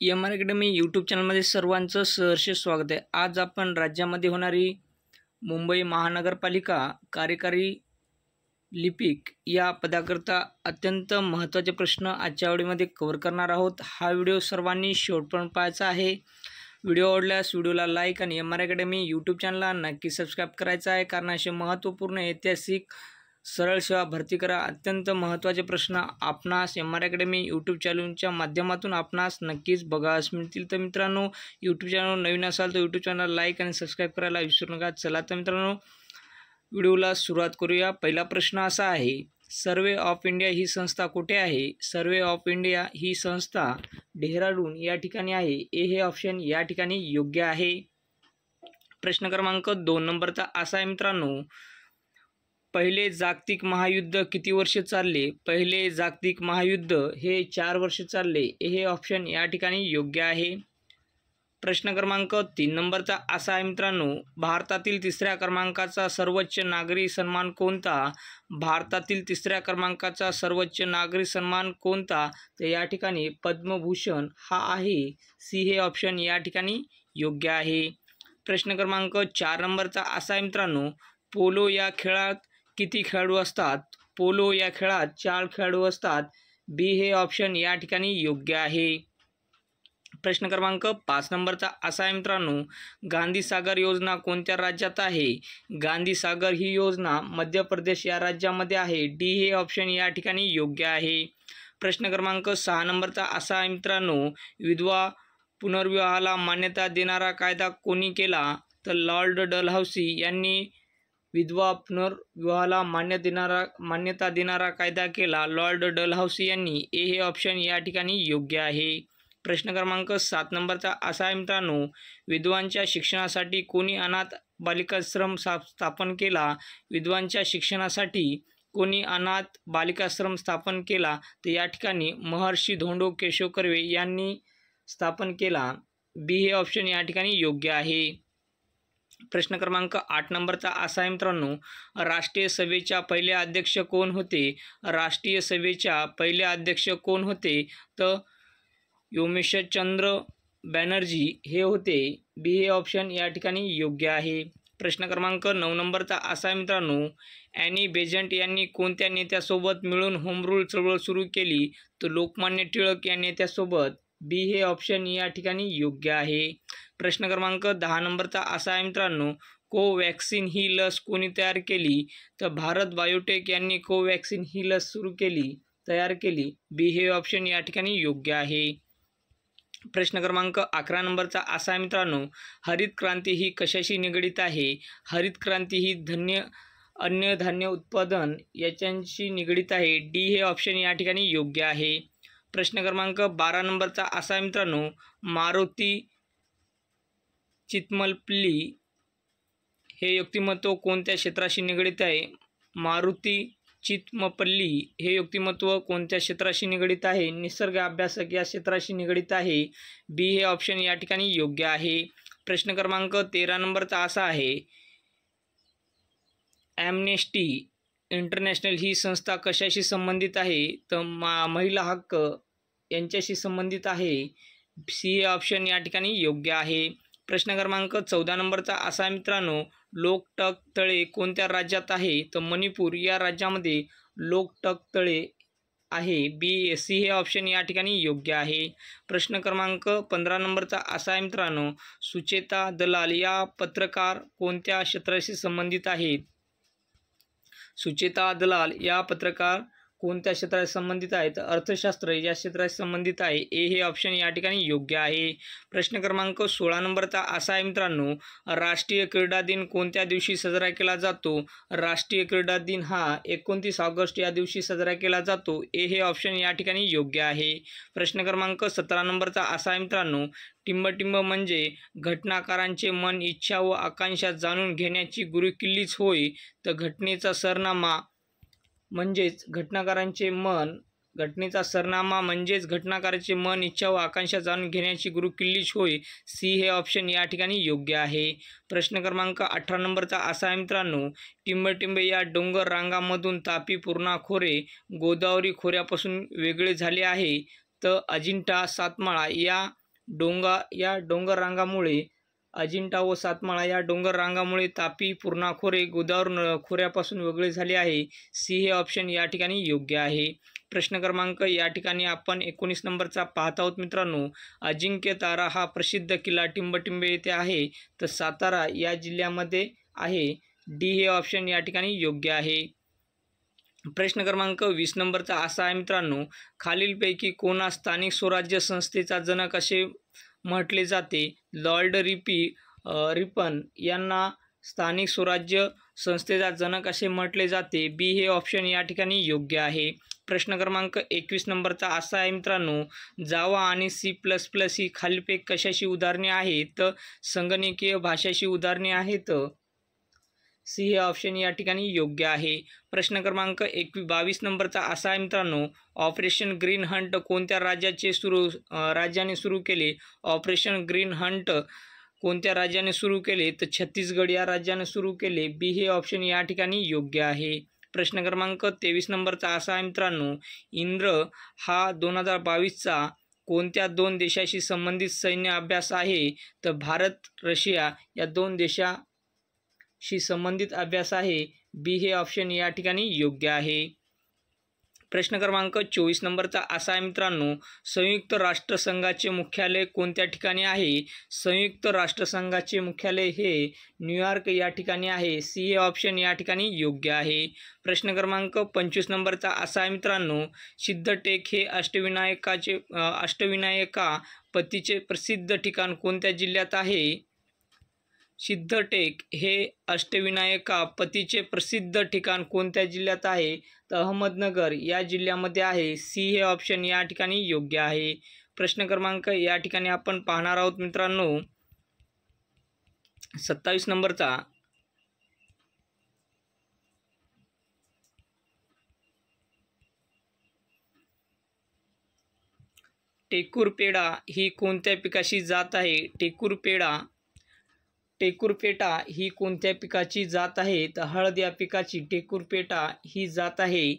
M R academy YouTube चॅनलमध्ये सर्वांचं सहर्ष स्वागत आहे। आज आपण राज्यामध्ये होणारी मुंबई महानगरपालिका कार्यकारी लिपिक या पदाकरता अत्यंत महत्त्वाचे प्रश्न आजच्या व्हिडिओमध्ये कव्हर करणार आहोत। हा व्हिडिओ सर्वांनी शेवटपर्यंत पाहायचा आहे। व्हिडिओ आवडल्यास व्हिडिओला लाईक आणि एम आर अकॅडमी यूट्यूब चॅनलला नक्की सबस्क्राईब करायचं आहे, कारण असे महत्त्वपूर्ण ऐतिहासिक सरळ सेवा भरती करा अत्यंत महत्त्वाचे प्रश्न आपणास एम आर अकॅडमी यूट्यूब चॅनलच्या माध्यमातून आपणास नक्कीच बघायला मिळतील। तर मित्रांनो, यूट्यूब चॅनल नवीन असाल तर यूट्यूब चॅनल लाईक आणि सबस्क्राईब करायला विसरू नका। चला तर मित्रांनो, व्हिडिओला सुरुवात करूया। पहिला प्रश्न असा आहे, सर्वे ऑफ इंडिया ही संस्था कुठे आहे? सर्वे ऑफ इंडिया ही संस्था डेहराडून या ठिकाणी आहे। हे ऑप्शन या ठिकाणी योग्य आहे। प्रश्न क्रमांक 2 नंबरचा असा आहे मित्रांनो, पहिले जागतिक महायुद्ध किती वर्ष चालले? पहिले जागतिक महायुद्ध हे 4 वर्ष चालले। हे ऑप्शन या ठिकाणी योग्य आहे। प्रश्न क्रमांक 3 नंबरचा असा आहे मित्रांनो, भारतातील तिसऱ्या क्रमांकाचा सर्वोच्च नागरी सन्मान कोणता? भारतातील तिसऱ्या क्रमांकाचा सर्वोच्च नागरी सन्मान कोणता? तर या ठिकाणी पद्मभूषण हा आहे। सी हे ऑप्शन या ठिकाणी योग्य आहे। प्रश्न क्रमांक 4 नंबरचा असा आहे मित्रांनो, पोलो या खेळात किती खेळाडू असतात? पोलो या खेळात 4 खेळाडू असतात। बी हे ऑप्शन या ठिकाणी योग्य आहे। प्रश्न क्रमांक 5 नंबरचा असा आहे मित्रांनो, गांधी सागर योजना कोणत्या राज्यात आहे? गांधी सागर ही योजना मध्य प्रदेश या राज्यामध्ये आहे। डी हे ऑप्शन या ठिकाणी योग्य आहे। प्रश्न क्रमांक 6 नंबरचा असा आहे मित्रांनो, विधवा पुनर्विवाहाला मान्यता देणारा कायदा कोणी केला? तर लॉर्ड डलहौसी यांनी विधवा पुनर्विवाहाला मान्यता देणारा कायदा केला। लॉर्ड डलहौसी यांनी। हे ऑप्शन या ठिकाणी योग्य आहे। प्रश्न क्रमांक 7 नंबरचा असा आहे मित्रांनो, विधवांच्या शिक्षणासाठी कोणी अनाथ बालिकाश्रम स्थापन केला? विधवांच्या शिक्षणासाठी कोणी अनाथ बालिकाश्रम स्थापन केला? तर या ठिकाणी महर्षी धोंडो केशव कर्वे यांनी स्थापन केला। बी हे ऑप्शन या ठिकाणी योग्य आहे। प्रश्न क्रमांक 8 नंबरचा असा आहे मित्रांनो, राष्ट्रीय सभेच्या पहिले अध्यक्ष कोण होते? राष्ट्रीय सभेच्या पहिले अध्यक्ष कोण होते? तर योमेशचंद्र बॅनर्जी हे होते। बी हे ऑप्शन या ठिकाणी योग्य आहे। प्रश्न क्रमांक 9 नंबरचा असा आहे मित्रांनो, ॲनी बेझंट यांनी कोणत्या नेत्यासोबत मिळून होम रूल चळवळ सुरू केली? तर लोकमान्य टिळक या नेत्यासोबत। बी हे ऑप्शन या ठिकाणी योग्य आहे। प्रश्न क्रमांक 10 नंबरचा असा आहे मित्रांनो, कोवॅक्सिन ही लस कोणी तयार केली? तर भारत बायोटेक यांनी कोवॅक्सिन ही लस तयार केली। बी हे ऑप्शन या ठिकाणी योग्य आहे। प्रश्न क्रमांक 11 नंबरचा असा आहे मित्रांनो, हरित क्रांती ही कशाशी निगडीत आहे? हरित क्रांती ही अन्न धान्य उत्पादन याच्याशी निगडीत आहे। डी हे ऑप्शन या ठिकाणी योग्य आहे। प्रश्न क्रमांक 12 नंबरचा असा आहे मित्रांनो, मारुती चितमपल्ली हे व्यक्तिमत्व कोणत्या क्षेत्राशी निगडीत आहे? मारुती चितमपल्ली हे व्यक्तिमत्व कोणत्या क्षेत्राशी निगडीत आहे? निसर्ग अभ्यासक या क्षेत्राशी निगडीत आहे। बी हे ऑप्शन या ठिकाणी योग्य आहे। प्रश्न क्रमांक 13 नंबरचा असा आहे, ॲम्नेस्टी इंटरनॅशनल ही संस्था कशाशी संबंधित आहे? तर महिला हक्क यांच्याशी संबंधित आहे। सी हे ऑप्शन या ठिकाणी योग्य आहे। प्रश्न क्रमांक 14 नंबरचा असा आहे मित्रांनो, लोकटक तळे कोणत्या राज्यात आहे? तर मणिपूर या राज्यामध्ये लोकटक तळे आहे। बी सी हे ऑप्शन या ठिकाणी योग्य आहे। प्रश्न क्रमांक 15 नंबरचा असा आहे मित्रांनो, सुचेता दलाल या पत्रकार कोणत्या क्षेत्राशी संबंधित आहेत? सुचेता दलाल या पत्रकार कोणत्या क्षेत्राशी संबंधित आहेत? अर्थशास्त्र या क्षेत्राशी संबंधित आहे। हे ऑप्शन या ठिकाणी योग्य आहे। प्रश्न क्रमांक 16 नंबरचा असा आहे मित्रांनो, राष्ट्रीय क्रीडा दिन कोणत्या दिवशी साजरा केला जातो? राष्ट्रीय क्रीडा दिन हा 29 ऑगस्ट या दिवशी साजरा केला जातो। हे ऑप्शन या ठिकाणी योग्य आहे। प्रश्न क्रमांक 17 नंबरचा असा आहे मित्रांनो, टिंबटिंब म्हणजे घटनाकारांचे मन, इच्छा व आकांक्षा जाणून घेण्याची गुरुकिल्लीच होय। तर घटनेचा सरनामा म्हणजेच घटनाकारांचे मन, इच्छा व आकांक्षा जाणून घेण्याची गुरुकिल्लीच होय। सी हे ऑप्शन या ठिकाणी योग्य आहे। प्रश्न क्रमांक 18 नंबरचा असा आहे मित्रांनो, टिंबटिंब या डोंगर रांगामधून तापी, पूर्णा खोरे गोदावरी खोऱ्यापासून वेगळे झाले आहे। तर अजिंठा सातमाळा या डोंगा या डोंगर रांगामुळे, अजिंठा व सातमाळा या डोंगर रांगामुळे तापी, पूर्णा खोरे गोदावरी खोऱ्यापासून वेगळे झाले आहे. सी हे ऑप्शन या ठिकाणी योग्य आहे. प्रश्न क्रमांक या ठिकाणी आपण 19 नंबरचा पाहत आहोत मित्रांनो. अजिंक्य तारा हा प्रसिद्ध किल्ला टिंबटिंबे येथे आहे, तर सातारा या जिल्ह्यामध्ये आहे. डी हे ऑप्शन या ठिकाणी योग्य आहे. प्रश्न क्रमांक 20 नंबरचा असा आहे मित्रांनो. खालीलपैकी कोणास स्थानिक स्वराज्य संस्थेचा जनक असे म्हटले जाते? लॉर्ड रिपन यांना स्थानिक स्वराज्य संस्थेचा जनक असे म्हटले जाते. बी हे ऑप्शन या ठिकाणी योग्य आहे. प्रश्न क्रमांक 21 नंबरचा असा आहे मित्रांनो. जावा आणि C++ ही खालीलपैकी कशाची उदाहरणे आहेत? संगणकीय भाषाची उदाहरणे आहेत. सी हे ऑप्शन या ठिकाणी योग्य आहे. प्रश्न क्रमांक 22 नंबरचा असा आहे मित्रांनो. ऑपरेशन ग्रीन हंट कोणत्या राज्याने सुरू केले? ऑपरेशन ग्रीन हंट कोणत्या राज्याने सुरू केले? तर छत्तीसगड या राज्याने सुरू केले. बी हे ऑप्शन या ठिकाणी योग्य आहे. प्रश्न क्रमांक 23 नंबरचा असा आहे मित्रांनो. इंद्र हा 2022चा कोणत्या 2 देशाशी संबंधित सैन्य अभ्यास आहे? तर भारत रशिया या 2 देशाशी संबंधित अभ्यास आहे. बी हे ऑप्शन या ठिकाणी योग्य आहे. प्रश्न क्रमांक 24 नंबरचा असा आहे मित्रांनो. संयुक्त राष्ट्रसंघाचे मुख्यालय कोणत्या ठिकाणी आहे? संयुक्त राष्ट्रसंघाचे मुख्यालय हे न्यूयॉर्क या ठिकाणी आहे. सी हे ऑप्शन या ठिकाणी योग्य आहे. प्रश्न क्रमांक 25 नंबरचा असा आहे मित्रांनो. सिद्धटेक हे अष्टविनायकापतीचे प्रसिद्ध ठिकाण कोणत्या जिल्ह्यात आहे? सिद्धटेक हे अष्टविनायकापतीचे प्रसिद्ध ठिकाण कोणत्या जिल्ह्यात आहे? तर अहमदनगर या जिल्ह्यामध्ये आहे. सी हे ऑप्शन या ठिकाणी योग्य आहे. प्रश्न क्रमांक या ठिकाणी आपण पाहणार आहोत मित्रांनो 27 नंबरचा. टेकुरपेडा ही कोणत्या पिकाची जात आहे? टेकुरपेटा ही कोणत्या पिकाची जात आहे? तर हळद या पिकाची टेकुरपेटा ही जात आहे.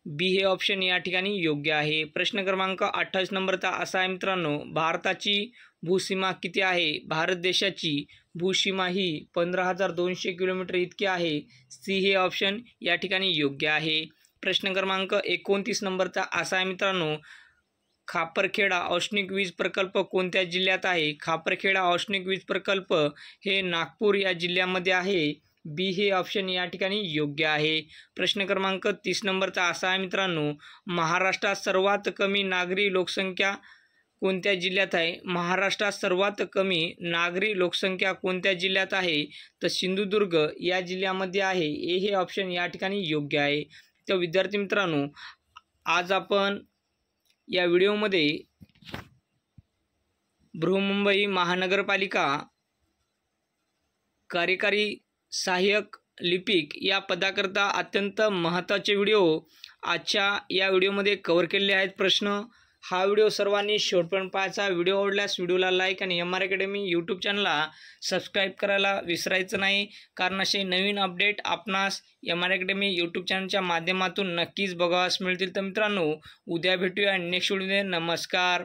बी हे ऑप्शन या ठिकाणी योग्य आहे. प्रश्न क्रमांक 28 नंबरचा असा आहे मित्रांनो. भारताची भूसीमा किती आहे? भारत देशाची भूसीमा ही 15,200 किलोमीटर इतकी आहे. सी हे ऑप्शन या ठिकाणी योग्य आहे. प्रश्न क्रमांक 29 नंबरचा असा आहे मित्रांनो. खापरखेडा औष्णिक वीज प्रकल्प कोणत्या जिल्ह्यात आहे? खापरखेडा औष्णिक वीज प्रकल्प हे नागपूर या जिल्ह्यामध्ये आहे. बी हे ऑप्शन या ठिकाणी योग्य आहे. प्रश्न क्रमांक 30 नंबरचा असा आहे मित्रांनो. महाराष्ट्रात सर्वात कमी नागरी लोकसंख्या कोणत्या जिल्ह्यात आहे? महाराष्ट्रात सर्वात कमी नागरी लोकसंख्या कोणत्या जिल्ह्यात आहे? तर सिंधुदुर्ग या जिल्ह्यामध्ये आहे. ए हे ऑप्शन या ठिकाणी योग्य आहे. तर विद्यार्थी मित्रांनो, आज आपण या व्हिडिओमध्ये बृहन्मुंबई महानगरपालिका कार्यकारी सहाय्यक लिपिक या पदाकरता अत्यंत महत्त्वाचे व्हिडिओ आजच्या या व्हिडिओमध्ये कव्हर केलेले आहेत. प्रश्न हा व्हिडिओ सर्वांनी शेवटपर्यंत पाहायचा. व्हिडिओ आवडल्यास व्हिडिओला लाईक आणि MR अकॅडमी यूट्यूब चॅनलला सबस्क्राईब करायला विसरायचं नाही, कारण असे नवीन अपडेट आपणास MR अकॅडमी यूट्यूब चॅनलच्या माध्यमातून नक्कीच बघावयास मिळतील. तर मित्रांनो, उद्या भेटूया नेक्स्ट व्हिडिओमध्ये. नमस्कार.